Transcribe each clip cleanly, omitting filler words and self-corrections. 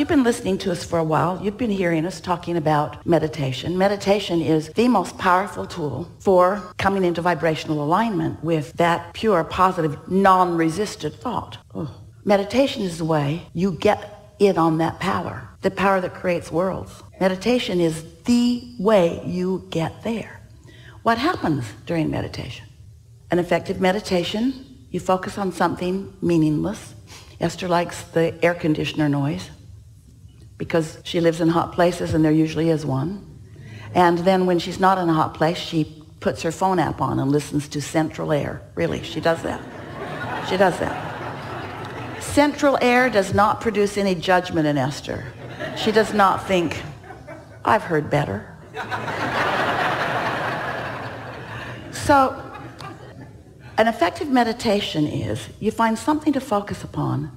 you've been listening to us for a while, you've been hearing us talking about meditation. Meditation is the most powerful tool for coming into vibrational alignment with that pure, positive, non-resisted thought. Meditation is the way you get in on that power, the power that creates worlds. Meditation is the way you get there. What happens during meditation? An effective meditation, you focus on something meaningless. Esther likes the air conditioner noise because she lives in hot places and there usually is one. And then when she's not in a hot place, she puts her phone app on and listens to Central Air. Really, she does that. She does that. Central Air does not produce any judgment in Esther. She does not think, I've heard better. So, an effective meditation is you find something to focus upon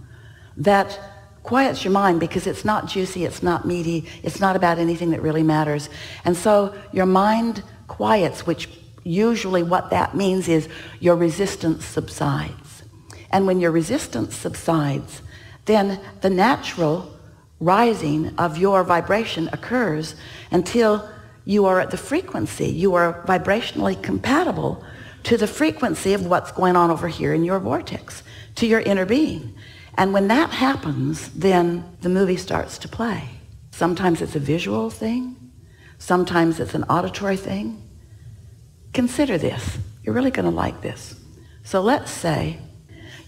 that quiets your mind because it's not juicy, it's not meaty, it's not about anything that really matters. And so your mind quiets, which usually what that means is your resistance subsides. And when your resistance subsides, then the natural rising of your vibration occurs until you are at the frequency, you are vibrationally compatible to the frequency of what's going on over here in your vortex, to your inner being. And when that happens, then the movie starts to play. Sometimes it's a visual thing. Sometimes it's an auditory thing. Consider this. You're really going to like this. So let's say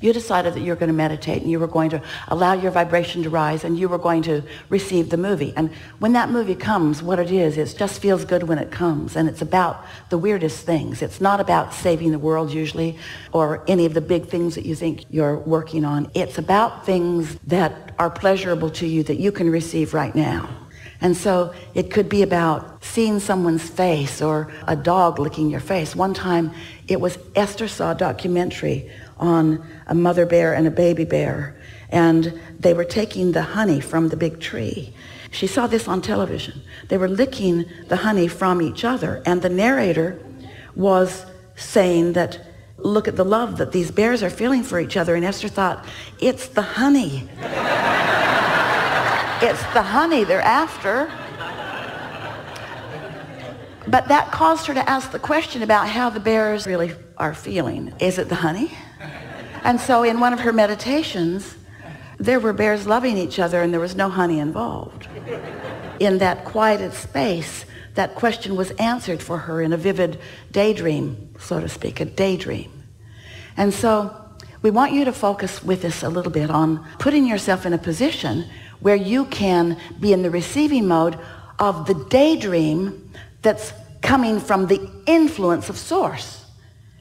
you decided that you're going to meditate and you were going to allow your vibration to rise and you were going to receive the movie. And when that movie comes, what it is, it just feels good when it comes. And it's about the weirdest things. It's not about saving the world usually or any of the big things that you think you're working on. It's about things that are pleasurable to you that you can receive right now. And so it could be about seeing someone's face or a dog licking your face. One time it was Esther saw a documentary on a mother bear and a baby bear, and they were taking the honey from the big tree. She saw this on television. They were licking the honey from each other, and the narrator was saying that, look at the love that these bears are feeling for each other, and Esther thought, it's the honey. It's the honey they're after. But that caused her to ask the question about how the bears really are feeling. Is it the honey? And so in one of her meditations, there were bears loving each other and there was no honey involved. In that quieted space, that question was answered for her in a vivid daydream, so to speak, a daydream. And so we want you to focus with us a little bit on putting yourself in a position where you can be in the receiving mode of the daydream that's coming from the influence of source.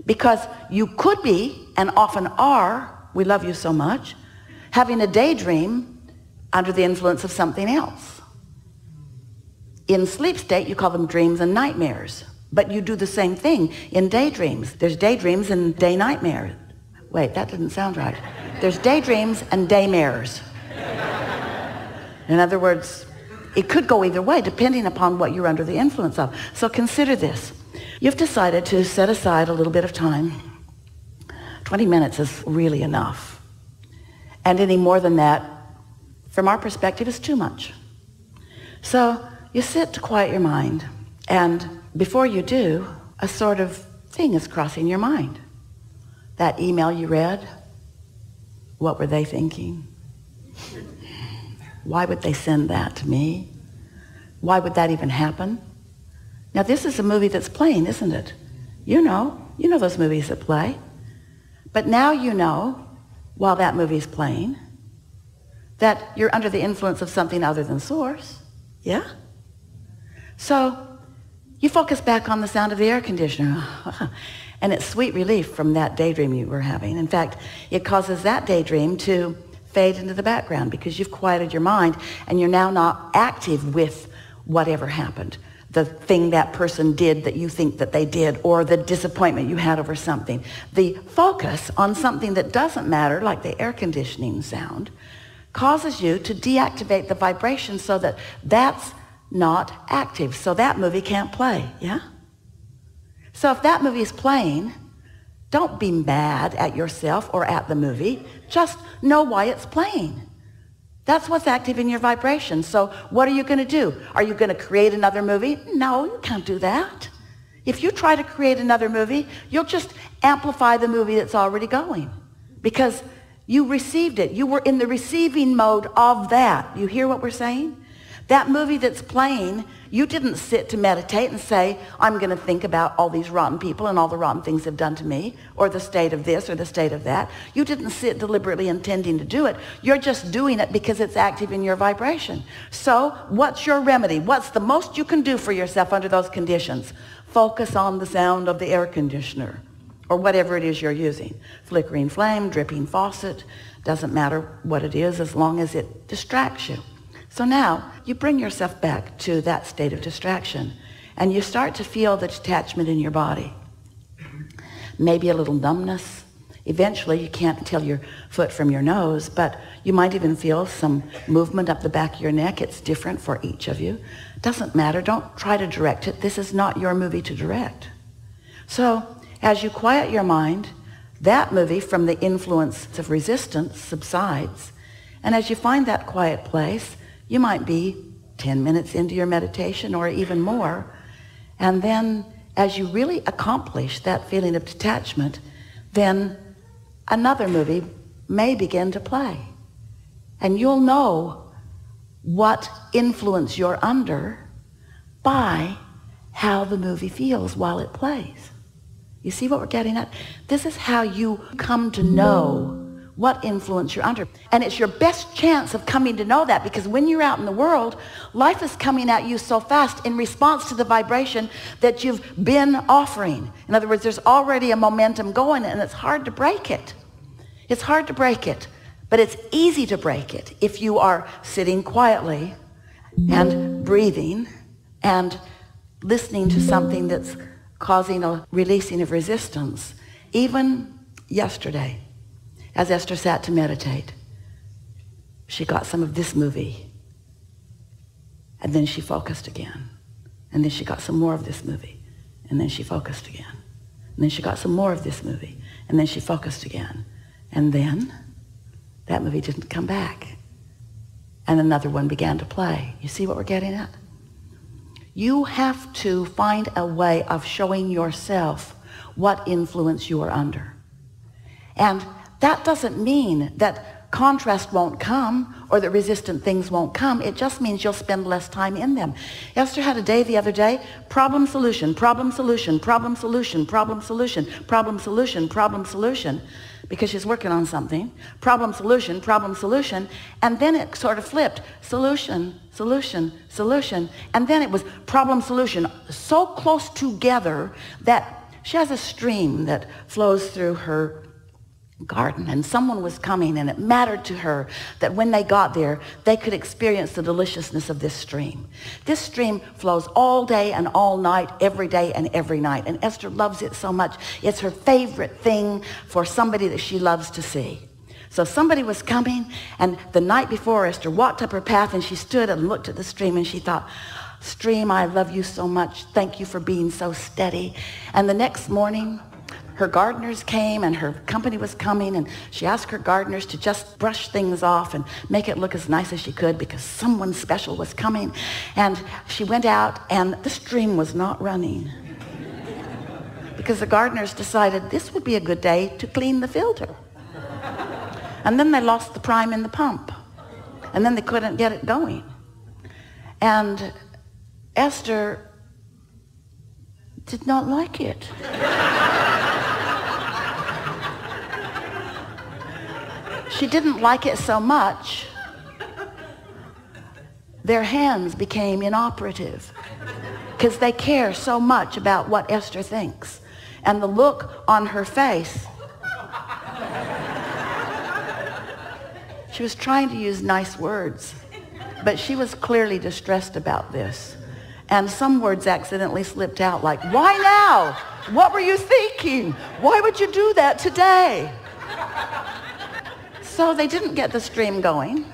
Because you could be, and often are, we love you so much, having a daydream under the influence of something else. In sleep state, you call them dreams and nightmares. But you do the same thing in daydreams. There's daydreams and day nightmares. Wait, that didn't sound right. There's daydreams and daymares. In other words, it could go either way depending upon what you're under the influence of. So consider this. You've decided to set aside a little bit of time. 20 minutes is really enough. And any more than that, from our perspective, is too much. So you sit to quiet your mind. And before you do, a sort of thing is crossing your mind. That email you read, what were they thinking? Why would they send that to me? Why would that even happen? Now this is a movie that's playing, isn't it? You know those movies that play. But now you know, while that movie's playing, that you're under the influence of something other than source. Yeah? So you focus back on the sound of the air conditioner. And it's sweet relief from that daydream you were having. In fact, it causes that daydream to fade into the background because you've quieted your mind and you're now not active with whatever happened. The thing that person did that you think that they did, or the disappointment you had over something. The focus on something that doesn't matter, like the air conditioning sound, causes you to deactivate the vibration so that that's not active. So that movie can't play, yeah? So if that movie is playing, don't be mad at yourself or at the movie. Just know why it's playing. That's what's active in your vibration. So what are you going to do? Are you going to create another movie? No, you can't do that. If you try to create another movie, you'll just amplify the movie that's already going, because you received it. You were in the receiving mode of that. You hear what we're saying? That movie that's playing, you didn't sit to meditate and say, I'm going to think about all these rotten people and all the rotten things they've done to me, or the state of this or the state of that. You didn't sit deliberately intending to do it. You're just doing it because it's active in your vibration. So what's your remedy? What's the most you can do for yourself under those conditions? Focus on the sound of the air conditioner, or whatever it is you're using. Flickering flame, dripping faucet, doesn't matter what it is as long as it distracts you. So now you bring yourself back to that state of distraction, and you start to feel the detachment in your body. Maybe a little numbness. Eventually you can't tell your foot from your nose, but you might even feel some movement up the back of your neck. It's different for each of you. Doesn't matter. Don't try to direct it. This is not your movie to direct. So as you quiet your mind, that movie from the influence of resistance subsides. And as you find that quiet place, you might be 10 minutes into your meditation or even more. And then as you really accomplish that feeling of detachment, then another movie may begin to play. And you'll know what influence you're under by how the movie feels while it plays. You see what we're getting at? This is how you come to know what influence you're under. And it's your best chance of coming to know that, because when you're out in the world, life is coming at you so fast in response to the vibration that you've been offering. In other words, there's already a momentum going, and it's hard to break it. It's hard to break it, but it's easy to break it if you are sitting quietly and breathing and listening to something that's causing a releasing of resistance. Even yesterday, as Esther sat to meditate, she got some of this movie, and then she focused again. And then she got some more of this movie, and then she focused again. And then she got some more of this movie, and then she focused again. And then that movie didn't come back, and another one began to play. You see what we're getting at? You have to find a way of showing yourself what influence you are under. And that doesn't mean that contrast won't come or that resistant things won't come. It just means you'll spend less time in them. Esther had a day the other day, problem, solution, problem, solution, problem, solution, problem, solution, problem, solution, problem, solution, because she's working on something. Problem, solution, and then it sort of flipped. Solution, solution, solution, and then it was problem, solution, so close together that she has a stream that flows through her garden, and someone was coming, and it mattered to her that when they got there, they could experience the deliciousness of this stream. This stream flows all day and all night, every day and every night, and Esther loves it so much. It's her favorite thing for somebody that she loves to see. So somebody was coming, and the night before, Esther walked up her path, and she stood and looked at the stream, and she thought, stream, I love you so much. Thank you for being so steady. And the next morning, her gardeners came, and her company was coming, and she asked her gardeners to just brush things off and make it look as nice as she could, because someone special was coming. And she went out, and the stream was not running, because the gardeners decided this would be a good day to clean the filter. And then they lost the prime in the pump, and then they couldn't get it going. And Esther did not like it. She didn't like it so much, their hands became inoperative, because they care so much about what Esther thinks. And the look on her face, she was trying to use nice words, but she was clearly distressed about this. And some words accidentally slipped out, like, why now? What were you thinking? Why would you do that today? So they didn't get the stream going.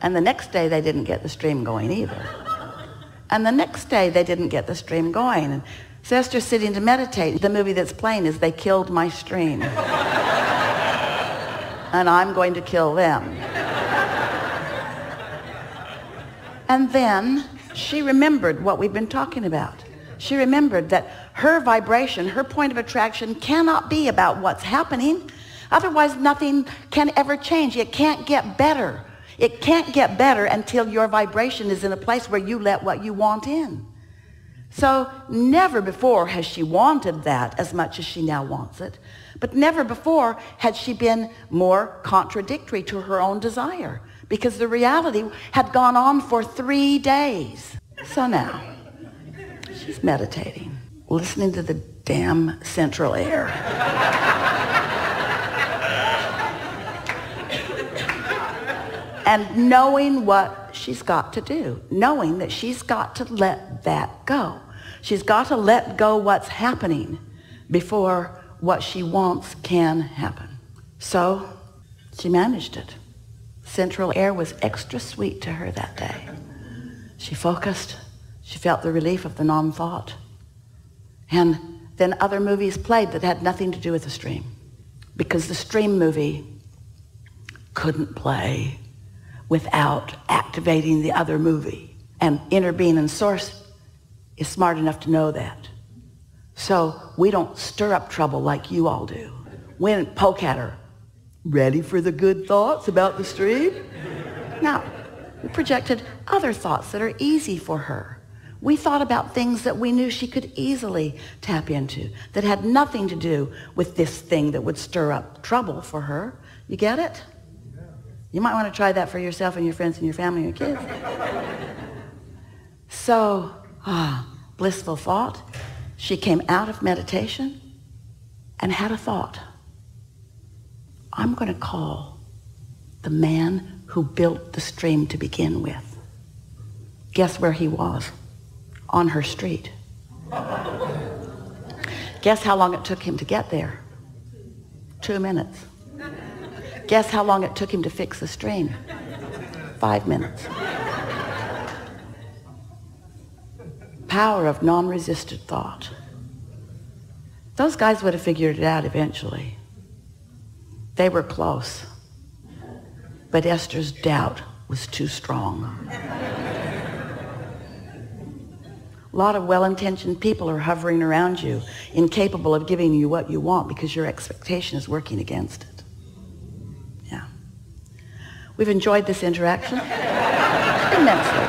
And the next day they didn't get the stream going either. And the next day they didn't get the stream going. And so Esther's sitting to meditate. The movie that's playing is They Killed My Stream. And I'm going to kill them. And then she remembered what we've been talking about. She remembered that her vibration, her point of attraction cannot be about what's happening. Otherwise, nothing can ever change. It can't get better. It can't get better until your vibration is in a place where you let what you want in. So never before has she wanted that as much as she now wants it. But never before had she been more contradictory to her own desire, because the reality had gone on for 3 days. So now, she's meditating, listening to the damn central air. And knowing what she's got to do, knowing that she's got to let that go. She's got to let go what's happening before what she wants can happen. So she managed it. Central air was extra sweet to her that day. She focused. She felt the relief of the non-thought. And then other movies played that had nothing to do with the stream, because the stream movie couldn't play without activating the other movie. And inner being and source is smart enough to know that. So we don't stir up trouble like you all do. We didn't poke at her. Ready for the good thoughts about the stream? No. We projected other thoughts that are easy for her. We thought about things that we knew she could easily tap into, that had nothing to do with this thing that would stir up trouble for her. You get it? You might want to try that for yourself and your friends and your family and your kids. So, blissful thought. She came out of meditation and had a thought. I'm going to call the man who built the stream to begin with. Guess where he was? On her street. Guess how long it took him to get there? 2 minutes. Guess how long it took him to fix the stream? 5 minutes. Power of non-resisted thought. Those guys would have figured it out eventually. They were close. But Esther's doubt was too strong. A lot of well-intentioned people are hovering around you, incapable of giving you what you want because your expectation is working against it. Yeah. We've enjoyed this interaction immensely.